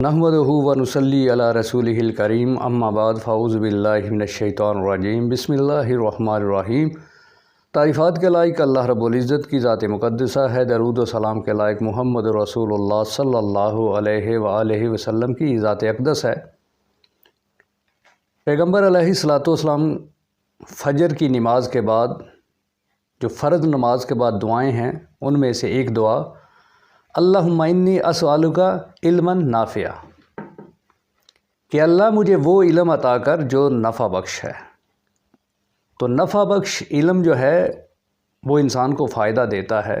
नहमदुहु व नुसल्ली अला रसूलिहिल करीम अम्मा बाद फ़ाऊज़ु बिल्लाहि मिनश्शैतानिर्रजीम बिस्मिल्लाहिर्रहमानिर्रहीम। तारीफ़ात के लायक अल्लाह रब्बुल इज़्ज़त की ज़ात मुक़द्दसा है। दरूद व सलाम के लायक मुहम्मद रसूलुल्लाह सल्लल्लाहु अलैहि व आलिहि वसल्लम की ज़ात अक़दस है। पैगम्बर अलैहिस्सलातु वस्सलाम फ़जर की नमाज के बाद जो फ़र्ज़ नमाज के बाद दुआएं हैं उनमें से एक दुआ अल्लाहुम्मा इन्नी अस्अलुका इल्मन नाफ़िआ, कि अल्लाह मुझे वो इल्म अता कर जो नफ़ा बख्श है। तो नफ़ा बख्श इल्म जो है वो इंसान को फ़ायदा देता है।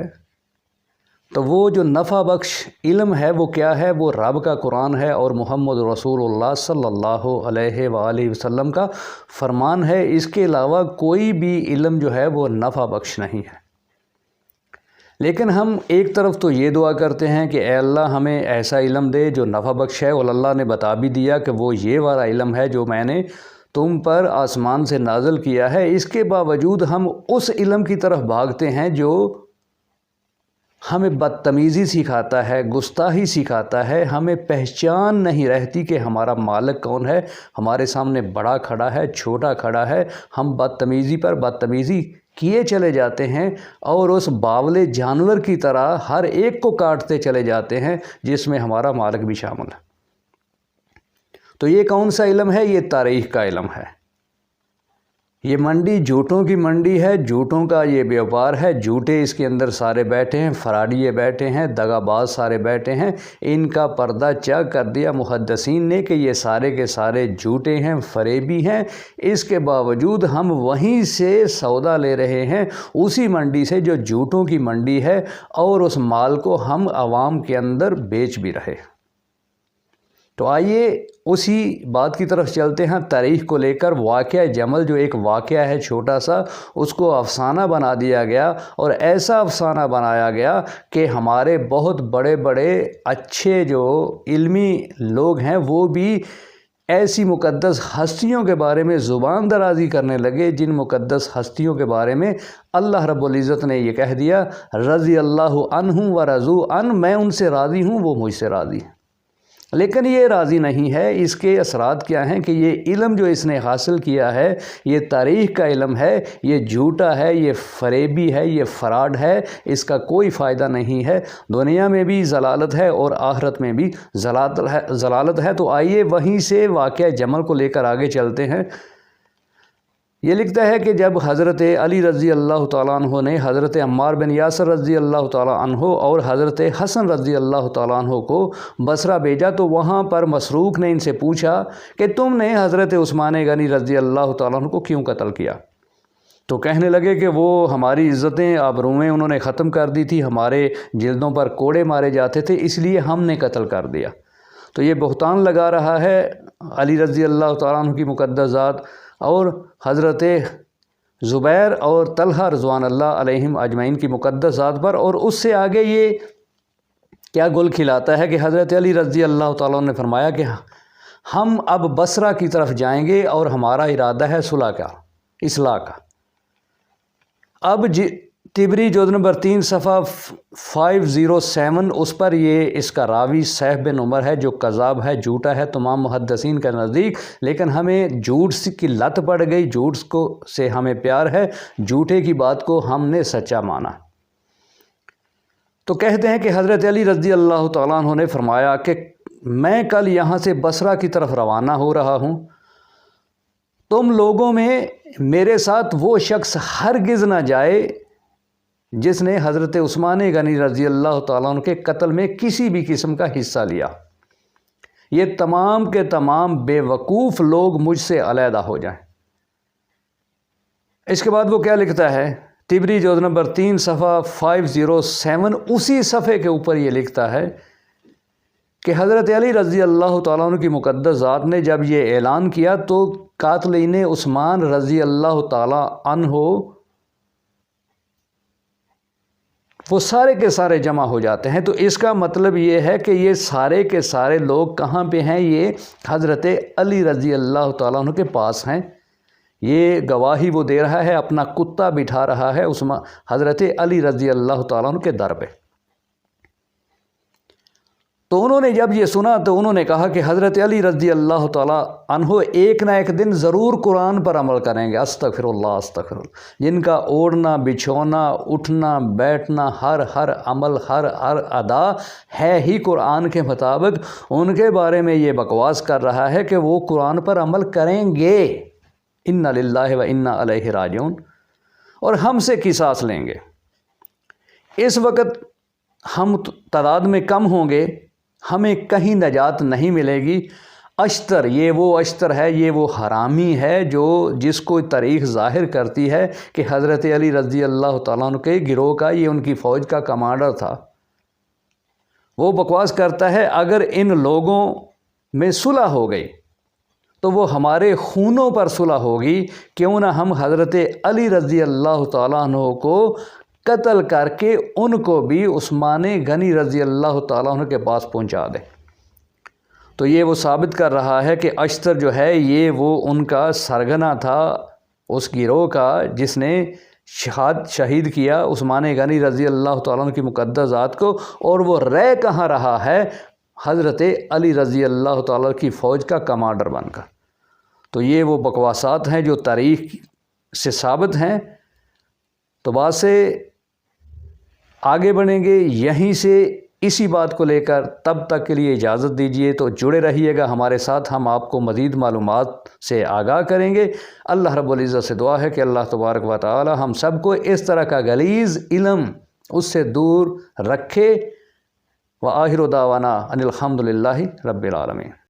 तो वो जो नफ़ा बख्श इल्म है वो क्या है? वो रब का कुरान है और मुहम्मद रसूलुल्लाह सल्लल्लाहु अलैहि वालैहि वसल्लम का फ़रमान है। इसके अलावा कोई भी इल्म जो है वो नफ़ा बख्श नहीं है। लेकिन हम एक तरफ तो ये दुआ करते हैं कि ए अल्लाह हमें ऐसा इल्म दे जो नफ़ा बख्श है, और अल्लाह ने बता भी दिया कि वो ये वाला इल्म है जो मैंने तुम पर आसमान से नाज़िल किया है। इसके बावजूद हम उस इल्म की तरफ भागते हैं जो हमें बदतमीज़ी सिखाता है, गुस्ताही सिखाता है। हमें पहचान नहीं रहती कि हमारा मालिक कौन है। हमारे सामने बड़ा खड़ा है, छोटा खड़ा है, हम बदतमीज़ी पर बदतमीज़ी किए चले जाते हैं और उस बावले जानवर की तरह हर एक को काटते चले जाते हैं, जिसमें हमारा मालिक भी शामिल है। तो ये कौन सा इल्म है? ये तारीख़ का इल्म है। ये मंडी झूठों की मंडी है, झूठों का ये व्यापार है। झूठे इसके अंदर सारे बैठे हैं, फराडिये बैठे हैं, दगाबाज सारे बैठे हैं। इनका पर्दा चाक कर दिया मुहद्दिसीन ने कि ये सारे के सारे झूठे हैं, फरेबी हैं। इसके बावजूद हम वहीं से सौदा ले रहे हैं, उसी मंडी से जो झूठों की मंडी है, और उस माल को हम आवाम के अंदर बेच भी रहे। तो आइए उसी बात की तरफ चलते हैं। तारीख़ को लेकर वाक़या जमल जो एक वाक़या है छोटा सा, उसको अफसाना बना दिया गया, और ऐसा अफसाना बनाया गया कि हमारे बहुत बड़े बड़े अच्छे जो इल्मी लोग हैं वो भी ऐसी मुक़द्दस हस्तियों के बारे में ज़ुबान दराज़ी करने लगे, जिन मुक़द्दस हस्तियों के बारे में अल्लाह रब्बुल इज़्ज़त ने ये कह दिया रज़ी अल्लाहु अन्हुम व रज़ू अन, मैं उनसे राज़ी हूँ, वो मुझसे राज़ी हैं। लेकिन ये राज़ी नहीं है। इसके असरात क्या हैं कि ये इल्म जो इसने हासिल किया है ये तारीख़ का इल्म है, ये झूठा है, ये फरेबी है, ये फ़राड है। इसका कोई फ़ायदा नहीं है। दुनिया में भी ज़लालत है और आखिरत में भी ज़लालत है। तो आइए वहीं से वाक़या जमल को लेकर आगे चलते हैं। ये लिखता है कि जब हज़रत अली रज़ी अल्लाह तआला अन्हु ने हज़रत अम्मार बिन यासर रज़ी अल्लाह तआला अन्हु और हज़रत हसन रज़ी अल्लाह तआला अन्हु को बसरा भेजा, तो वहाँ पर मसरूक़ ने इनसे पूछा कि तुमने हज़रत उस्मान गनी रज़ी अल्लाह तआला अन्हु को क्यों कत्ल किया? तो कहने लगे कि वो हमारी इज़्ज़तें आबरूएं उन्होंने ख़त्म कर दी थी, हमारे जिल्दों पर कोड़े मारे जाते थे, इसलिए हमने कत्ल कर दिया। तो ये बहतान लगा रहा है अली रज़ी अल्लाह तआला अन्हु की मुक़द्दस ज़ात और हज़रत ज़ुबैर और तलहा रज़वान अल्लाह अलैहिम अजमईन की मुक़द्दस ज़ात पर। और उससे आगे ये क्या गुल खिलाता है कि हज़रत अली रज़ी अल्लाह तआला ने फरमाया कि हम अब बसरा की तरफ जाएंगे और हमारा इरादा है सुलह का, इस्लाह का। अब तिबरी जुज़ नंबर 3 सफ़ा 507 उस पर ये इसका रावी सैफ बिन उमर है, जो कज़ाब है, झूठा है तमाम मुहद्दिसीन के नज़दीक। लेकिन हमें झूठ की लत पड़ गई, झूठ को से हमें प्यार है, झूठे की बात को हमने सच्चा माना। तो कहते हैं कि हज़रत अली रज़ी अल्लाह तआला अन्हु ने फरमाया कि मैं कल यहाँ से बसरा की तरफ रवाना हो रहा हूँ। तुम लोगों में मेरे साथ वो शख्स हरगिज़ ना जाए जिसने हज़रत उस्मान गनी रज़ी अल्लाह तआला अन्हु के कत्ल में किसी भी किस्म का हिस्सा लिया। ये तमाम के तमाम बेवकूफ़ लोग मुझसे अलहदा हो जाएं। इसके बाद वो क्या लिखता है? तिबरी जुज़ नंबर 3 सफ़ा 507 उसी सफ़े के ऊपर ये लिखता है कि हज़रत अली रज़ी अल्लाह तआला अन्हु की मुक़द्दस ज़ात ने जब ये ऐलान किया तो कातिलीन उस्मान रज़ी अल्लाह तआला अन्हु वो सारे के सारे जमा हो जाते हैं। तो इसका मतलब ये है कि ये सारे के सारे लोग कहाँ पे हैं? ये हज़रत अली रज़ी अल्लाह तआला अन्हु के पास हैं। ये गवाही वो दे रहा है, अपना कुत्ता बिठा रहा है हज़रत अली रज़ी अल्लाह तआला अन्हु के दर पे। تو انہوں نے جب یہ سنا تو انہوں نے کہا کہ حضرت علی رضی اللہ تعالیٰ عنہ ایک نہ ایک دن ضرور قرآن پر عمل کریں گے۔ استغفر اللہ استغفر اللہ۔ جن کا اوڑھنا بچھونا اٹھنا بیٹھنا ہر عمل ہر ادا ہے ہی قرآن کے مطابق، ان کے بارے میں یہ بکواس کر رہا ہے کہ وہ قرآن پر عمل کریں گے۔ انا للہ و انا الیہ راجعون، اور ہم سے قصاص لیں گے۔ اس وقت ہم تعداد میں کم ہوں گے، ہمیں کہیں نجات نہیں ملے گی۔ اشتر، یہ وہ اشتر ہے، یہ وہ حرامی ہے جس کو تاریخ ظاہر کرتی ہے کہ حضرت علی رضی اللہ تعالیٰ عنہ کے گروہ کا، یہ ان کی فوج کا کمانڈر تھا۔ وہ بکواس کرتا ہے اگر ان لوگوں میں صلح ہو گئی تو وہ ہمارے خونوں پر صلح ہوگی، کیوں نہ ہم حضرت علی رضی اللہ تعالیٰ عنہ کو قتل کر کے ان کو بھی عثمان غنی رضی اللہ تعالیٰ عنہ کے پاس پہنچا دیں۔ تو یہ وہ ثابت کر رہا ہے کہ اشتر جو ہے یہ وہ ان کا سرگنا تھا، اس گروہ کا جس نے شہید کیا عثمان غنی رضی اللہ تعالیٰ عنہ کی مقدس ذات کو، اور وہ رہ کہاں رہا ہے حضرت علی رضی اللہ تعالیٰ کی فوج کا کمانڈر بن کر۔ تو یہ وہ بکواسات ہیں جو تاریخ سے ثابت ہیں۔ تو بات سے آگے بڑھیں گے یہیں سے اسی بات کو لے کر، تب تک کے لیے اجازت دیجیے۔ تو جڑے رہیے گا ہمارے ساتھ، ہم آپ کو مزید معلومات سے آگاہ کریں گے۔ اللہ رب العزت سے دعا ہے کہ اللہ تبارک و تعالی ہم سب کو اس طرح کا غلیظ علم اس سے دور رکھے۔ وآخر دعوانا ان الحمد للہ رب العالمین۔